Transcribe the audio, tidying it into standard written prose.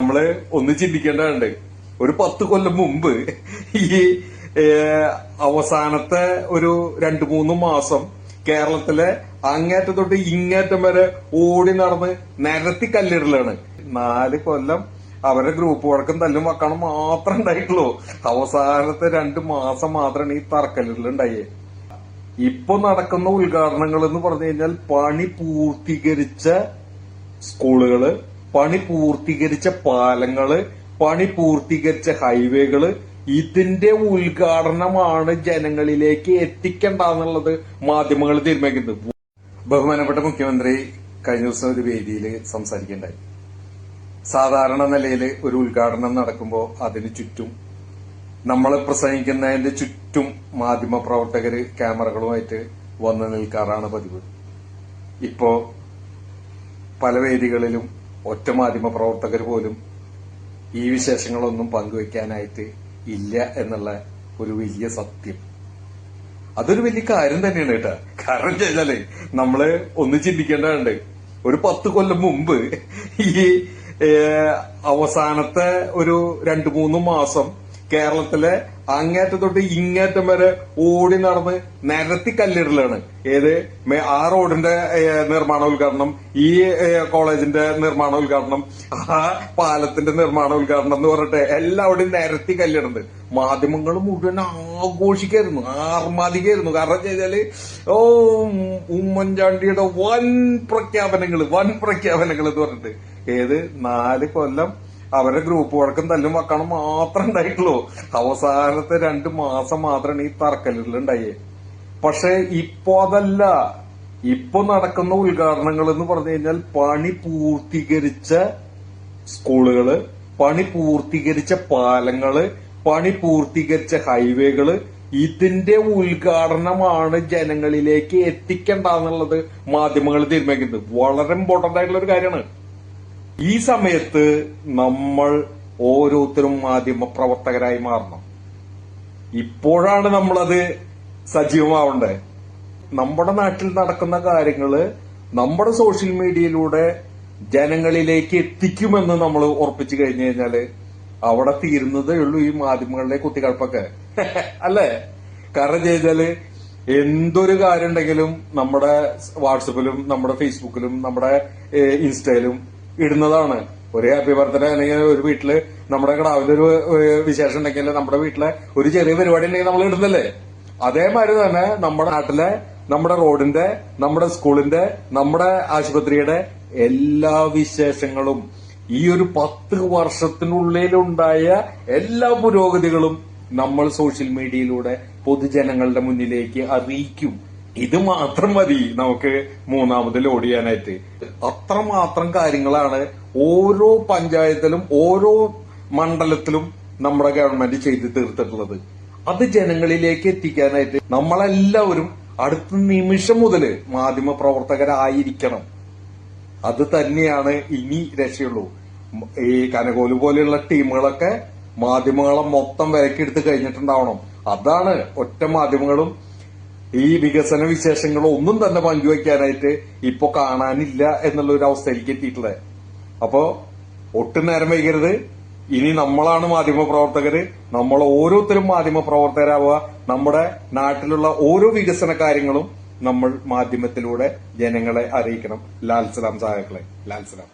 നമ്മള് ഒന്ന് ചിന്തിക്കേണ്ടതുണ്ട്. ഒരു 10 കൊല്ലം മുമ്പ് ഈ അവസാനത്തെ ഒരു 2-3 മാസം കേരളത്തിലെ അങ്ങേറ്റം തൊട്ട് ഇങ്ങേറ്റം വരെ ഓടി നടന്ന് നിരത്തി കല്ലിടലാണ്. 4 കൊല്ലം അവരുടെ ഗ്രൂപ്പ് വർക്കും തല്ലും വക്കണം മാത്രം ഉണ്ടായിട്ടുള്ളൂ. അവസാനത്തെ 2 മാസം മാത്രമാണ് ഈ തറക്കല്ലിടലുണ്ടായേ. ഇപ്പൊ നടക്കുന്ന ഉദ്ഘാടനങ്ങൾ എന്ന് പറഞ്ഞു കഴിഞ്ഞാൽ പണി പൂർത്തീകരിച്ച സ്കൂളുകള്, പണി പൂർത്തീകരിച്ച പാലങ്ങള്, പണി പൂർത്തീകരിച്ച ഹൈവേകള്, ഇതിന്റെ ഉദ്ഘാടനമാണ് ജനങ്ങളിലേക്ക് എത്തിക്കേണ്ടെന്നുള്ളത് മാധ്യമങ്ങൾ തീരുമാനിക്കുന്നത്. ബഹുമാനപ്പെട്ട മുഖ്യമന്ത്രി കഴിഞ്ഞ ദിവസം ഒരു വേദിയിൽ സംസാരിക്കേണ്ടായി. സാധാരണ നിലയിൽ ഒരു ഉദ്ഘാടനം നടക്കുമ്പോൾ അതിന് ചുറ്റും നമ്മൾ പ്രസംഗിക്കുന്നതിന്റെ ചുറ്റും മാധ്യമ പ്രവർത്തകര് ക്യാമറകളുമായിട്ട് വന്നു നിൽക്കാറാണ് പതിവ്. ഇപ്പോ പല വേദികളിലും ഒറ്റ മാധ്യമ പ്രവർത്തകർ പോലും ഈ വിശേഷങ്ങളൊന്നും പങ്കുവെക്കാനായിട്ട് ഇല്ല എന്നുള്ള ഒരു വലിയ സത്യം. അതൊരു വലിയ കാര്യം തന്നെയാണ് കേട്ടോ. കാരണം വെച്ചാലേ നമ്മള് ഒന്ന് ചിന്തിക്കേണ്ടതുണ്ട്. ഒരു 10 കൊല്ലം മുമ്പ് ഈ അവസാനത്തെ ഒരു 2-3 മാസം കേരളത്തിലെ അങ്ങേറ്റം തൊട്ട് ഇങ്ങേറ്റം വരെ ഓടി നടന്ന് നിരത്തി കല്ലിടലാണ്. ആ റോഡിന്റെ നിർമ്മാണോദ്ഘാടനം, ഈ കോളേജിന്റെ നിർമ്മാണോദ്ഘാടനം, ആ പാലത്തിന്റെ നിർമ്മാണോദ്ഘാടനം എന്ന് പറഞ്ഞിട്ട് എല്ലാവരുടെയും നിരത്തി കല്ലിടുന്നത്. മാധ്യമങ്ങൾ മുഴുവൻ ആഘോഷിക്കായിരുന്നു, ആർമാദിക്കായിരുന്നു. കാരണം വെച്ചാല് ഉമ്മൻചാണ്ടിയുടെ വൻ പ്രഖ്യാപനങ്ങൾ എന്ന് പറഞ്ഞിട്ട് 4 കൊല്ലം അവരുടെ ഗ്രൂപ്പ് വർക്കും തല്ലും വക്കണം മാത്രം ഉണ്ടായിട്ടുള്ളൂ. അവസാനത്തെ 2 മാസം മാത്രമാണ് ഈ തറക്കല്ലിടലുണ്ടായേ. പക്ഷെ ഇപ്പോ അതല്ല. ഇപ്പൊ നടക്കുന്ന ഉദ്ഘാടനങ്ങൾ എന്ന് പറഞ്ഞു കഴിഞ്ഞാൽ പണി പൂർത്തീകരിച്ച സ്കൂളുകള്, പണി പൂർത്തീകരിച്ച പാലങ്ങള്, പണി പൂർത്തീകരിച്ച ഹൈവേകള്, ഇതിന്റെ ഉദ്ഘാടനമാണ് ജനങ്ങളിലേക്ക് എത്തിക്കേണ്ടെന്നുള്ളത് മാധ്യമങ്ങൾ തീരുമാനിക്കുന്നത്. വളരെ ഇമ്പോർട്ടന്റ് ആയിട്ടുള്ള ഒരു കാര്യമാണ്. ഈ സമയത്ത് നമ്മൾ ഓരോരുത്തരും മാധ്യമ പ്രവർത്തകരായി മാറണം. ഇപ്പോഴാണ് നമ്മളത് സജീവമാവേണ്ടത്. നമ്മുടെ നാട്ടിൽ നടക്കുന്ന കാര്യങ്ങള് നമ്മുടെ സോഷ്യൽ മീഡിയയിലൂടെ ജനങ്ങളിലേക്ക് എത്തിക്കുമെന്ന് നമ്മൾ ഉറപ്പിച്ചു കഴിഞ്ഞു കഴിഞ്ഞാല് അവിടെ തീരുന്നതേ ഉള്ളൂ ഈ മാധ്യമങ്ങളിലെ കുത്തിക്കഴപ്പൊക്കെ. അല്ലേ? കാരണം ചെയ്താല് എന്തൊരു കാര്യം ഉണ്ടെങ്കിലും നമ്മുടെ വാട്സപ്പിലും നമ്മുടെ ഫേസ്ബുക്കിലും നമ്മുടെ ഇൻസ്റ്റയിലും ഇടുന്നതാണ്. ഒരു ഹാപ്പി ബർത്ത്ഡേ അല്ലെങ്കിൽ ഒരു വീട്ടില് നമ്മുടെ കിടാവിന്റെ ഒരു വിശേഷം ഉണ്ടെങ്കിൽ നമ്മുടെ വീട്ടിലെ ഒരു ചെറിയ പരിപാടി ഉണ്ടെങ്കിൽ നമ്മൾ ഇടുന്നല്ലേ. അതേമാതിരി തന്നെ നമ്മുടെ നാട്ടിലെ, നമ്മുടെ റോഡിന്റെ, നമ്മുടെ സ്കൂളിന്റെ, നമ്മുടെ ആശുപത്രിയുടെ എല്ലാ വിശേഷങ്ങളും ഈ ഒരു 10 വർഷത്തിനുള്ളിലുണ്ടായ എല്ലാ പുരോഗതികളും നമ്മൾ സോഷ്യൽ മീഡിയയിലൂടെ പൊതുജനങ്ങളുടെ മുന്നിലേക്ക് അറിയിക്കും. ഇത് മാത്രം മതി നമുക്ക് 3ാമത് ലോഡ് ചെയ്യാനായിട്ട്. അത്രമാത്രം കാര്യങ്ങളാണ് ഓരോ പഞ്ചായത്തിലും ഓരോ മണ്ഡലത്തിലും നമ്മുടെ ഗവൺമെന്റ് ചെയ്ത് തീർത്തിട്ടുള്ളത്. അത് ജനങ്ങളിലേക്ക് എത്തിക്കാനായിട്ട് നമ്മളെല്ലാവരും അടുത്ത നിമിഷം മുതല് മാധ്യമ പ്രവർത്തകരായിരിക്കണം. അത് തന്നെയാണ് ഇനി രക്ഷയുള്ളൂ. ഈ കനകോല് പോലെയുള്ള ടീമുകളൊക്കെ മാധ്യമങ്ങളെ മൊത്തം വിലക്കെടുത്ത് കഴിഞ്ഞിട്ടുണ്ടാവണം. അതാണ് ഒറ്റ മാധ്യമങ്ങളും ഈ വികസന വിശേഷങ്ങളും ഒന്നും തന്നെ പങ്കുവയ്ക്കാനായിട്ട് ഇപ്പൊ കാണാനില്ല എന്നുള്ള ഒരു അവസ്ഥയിലേക്ക് എത്തിയിട്ടുള്ളത്. അപ്പോ ഒട്ടും നേരം വൈകരുത്. ഇനി നമ്മളാണ് മാധ്യമ പ്രവർത്തകര്. നമ്മൾ ഓരോരുത്തരും മാധ്യമ പ്രവർത്തകരാവുക. നമ്മുടെ നാട്ടിലുള്ള ഓരോ വികസന കാര്യങ്ങളും നമ്മൾ മാധ്യമത്തിലൂടെ ജനങ്ങളെ അറിയിക്കണം. ലാൽ സലാം സഹാക്കളെ, ലാൽ സലാം.